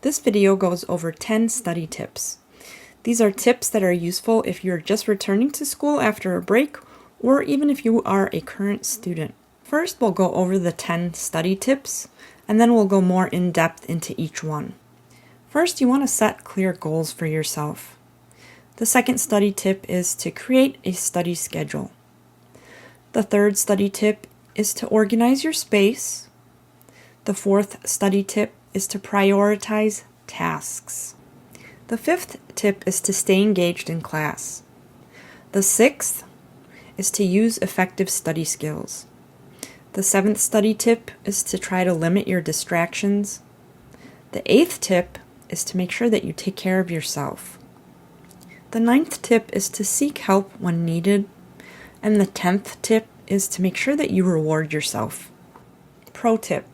This video goes over 10 study tips. These are tips that are useful if you're just returning to school after a break, or even if you are a current student. First, we'll go over the 10 study tips, and then we'll go more in depth into each one. First, you want to set clear goals for yourself. The second study tip is to create a study schedule. The third study tip is to organize your space. The fourth study tip is to prioritize tasks. The fifth tip is to stay engaged in class. The sixth is to use effective study skills. The seventh study tip is to try to limit your distractions. The eighth tip is to make sure that you take care of yourself. The ninth tip is to seek help when needed. And the 10th tip is to make sure that you reward yourself. Pro tip: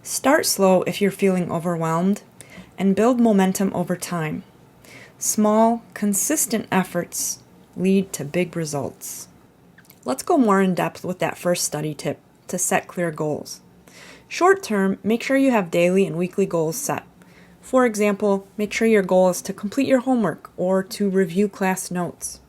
start slow if you're feeling overwhelmed, and build momentum over time. Small, consistent efforts lead to big results. Let's go more in depth with that first study tip, to set clear goals. Short term, make sure you have daily and weekly goals set. For example, make sure your goal is to complete your homework or to review class notes.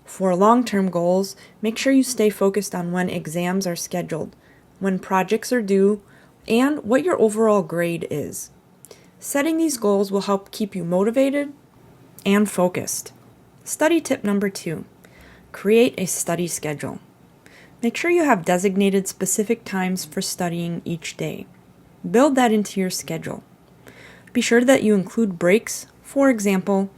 For long-term goals, make sure you stay focused on when exams are scheduled, when projects are due, and what your overall grade is. Setting these goals will help keep you motivated and focused. Study tip number 2, create a study schedule. Make sure you have designated specific times for studying each day. Build that into your schedule. Be sure that you include breaks. For example,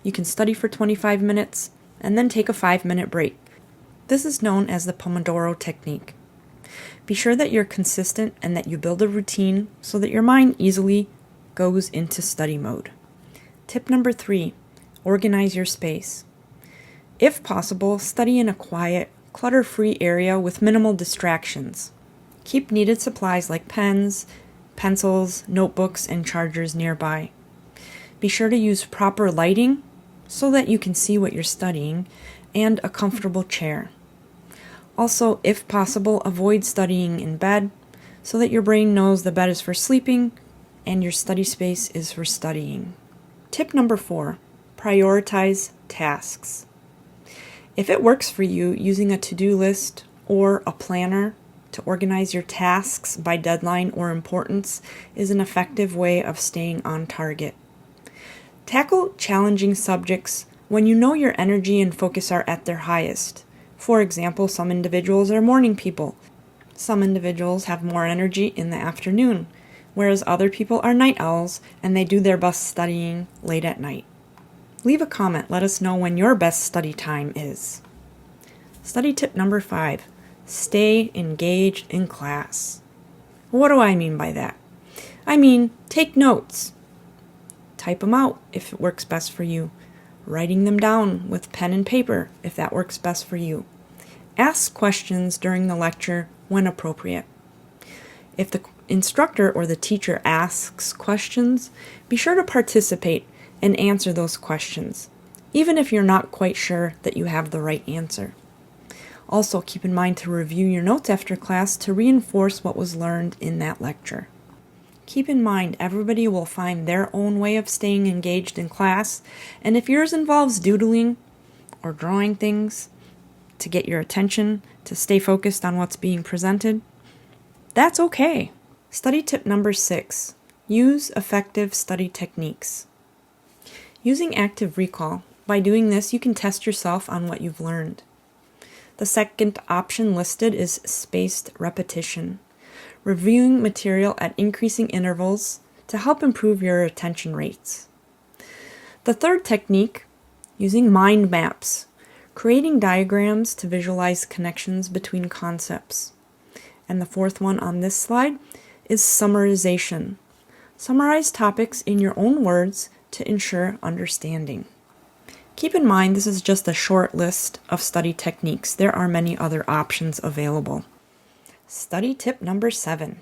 you can study for 25 minutes and then take a 5-minute break. This is known as the Pomodoro technique. Be sure that you're consistent and that you build a routine so that your mind easily goes into study mode. Tip number 3, organize your space. If possible, study in a quiet, clutter-free area with minimal distractions. Keep needed supplies like pens, pencils, notebooks, and chargers nearby. Be sure to use proper lighting so that you can see what you're studying, and a comfortable chair. Also, if possible, avoid studying in bed so that your brain knows the bed is for sleeping and your study space is for studying. Tip number 4, prioritize tasks. If it works for you, using a to-do list or a planner to organize your tasks by deadline or importance is an effective way of staying on target. Tackle challenging subjects when you know your energy and focus are at their highest. For example, some individuals are morning people. Some individuals have more energy in the afternoon, whereas other people are night owls and they do their best studying late at night. Leave a comment, let us know when your best study time is. Study tip number 5, stay engaged in class. What do I mean by that? I mean, take notes. Type them out if it works best for you. Writing them down with pen and paper if that works best for you. Ask questions during the lecture when appropriate. If the instructor or the teacher asks questions, be sure to participate and answer those questions, even if you're not quite sure that you have the right answer. Also, keep in mind to review your notes after class to reinforce what was learned in that lecture. Keep in mind, everybody will find their own way of staying engaged in class, and if yours involves doodling or drawing things to get your attention, to stay focused on what's being presented, that's okay. Study tip number 6, use effective study techniques. Using active recall. By doing this, you can test yourself on what you've learned. The second option listed is spaced repetition. Reviewing material at increasing intervals to help improve your attention rates. The third technique, using mind maps, creating diagrams to visualize connections between concepts. And the fourth one on this slide is summarization. Summarize topics in your own words to ensure understanding. Keep in mind, this is just a short list of study techniques. There are many other options available. Study tip number 7,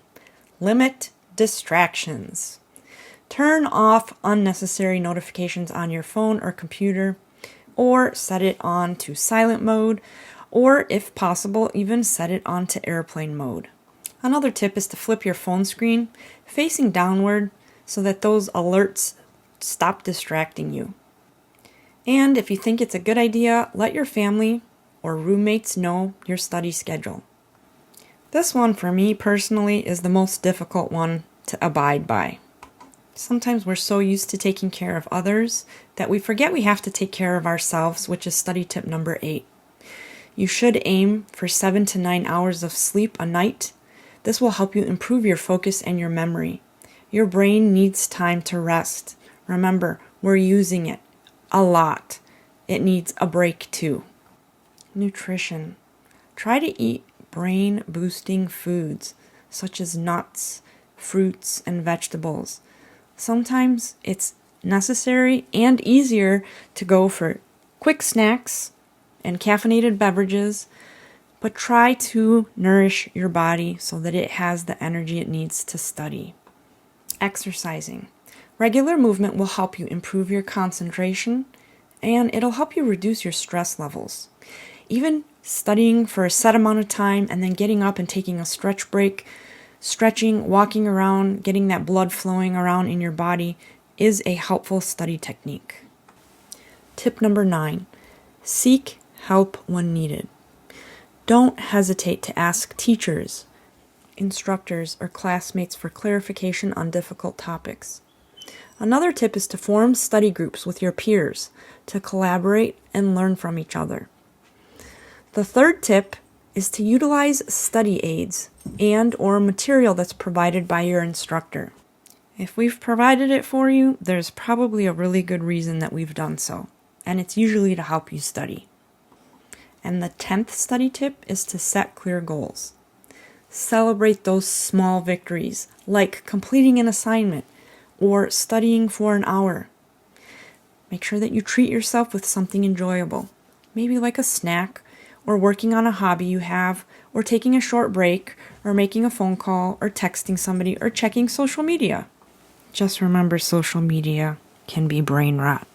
limit distractions. Turn off unnecessary notifications on your phone or computer, or set it on to silent mode, or if possible, even set it on to airplane mode. Another tip is to flip your phone screen facing downward so that those alerts stop distracting you. And if you think it's a good idea, let your family or roommates know your study schedule. This one for me personally is the most difficult one to abide by. Sometimes we're so used to taking care of others that we forget we have to take care of ourselves, which is study tip number 8. You should aim for 7 to 9 hours of sleep a night. This will help you improve your focus and your memory. Your brain needs time to rest. Remember, we're using it a lot. It needs a break too. Nutrition. Try to eat brain-boosting foods such as nuts, fruits, and vegetables. Sometimes it's necessary and easier to go for quick snacks and caffeinated beverages, but try to nourish your body so that it has the energy it needs to study. Exercising. Regular movement will help you improve your concentration, and it'll help you reduce your stress levels. Even studying for a set amount of time and then getting up and taking a stretch break, stretching, walking around, getting that blood flowing around in your body is a helpful study technique. Tip number 9, seek help when needed. Don't hesitate to ask teachers, instructors, or classmates for clarification on difficult topics. Another tip is to form study groups with your peers to collaborate and learn from each other. The third tip is to utilize study aids and or material that's provided by your instructor. If we've provided it for you, there's probably a really good reason that we've done so, and it's usually to help you study. And the 10th study tip is to set clear goals. Celebrate those small victories, like completing an assignment or studying for an hour. Make sure that you treat yourself with something enjoyable, maybe like a snack, or working on a hobby you have, or taking a short break, or making a phone call, or texting somebody, or checking social media. Just remember, social media can be brain rot.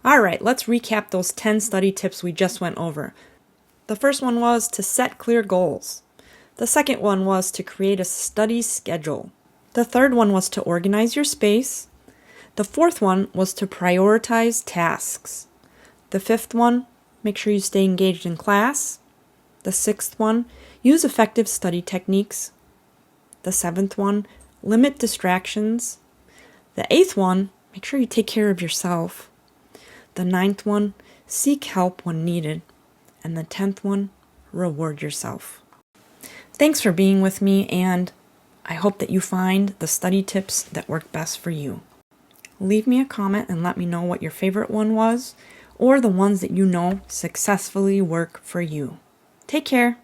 All right, let's recap those 10 study tips we just went over. The first one was to set clear goals. The second one was to create a study schedule. The third one was to organize your space. The fourth one was to prioritize tasks. The fifth one, make sure you stay engaged in class. The sixth one, use effective study techniques. The seventh one, limit distractions. The eighth one, make sure you take care of yourself. The ninth one, seek help when needed. And the 10th one, reward yourself. Thanks for being with me, and I hope that you find the study tips that work best for you. Leave me a comment and let me know what your favorite one was, or the ones that you know successfully work for you. Take care.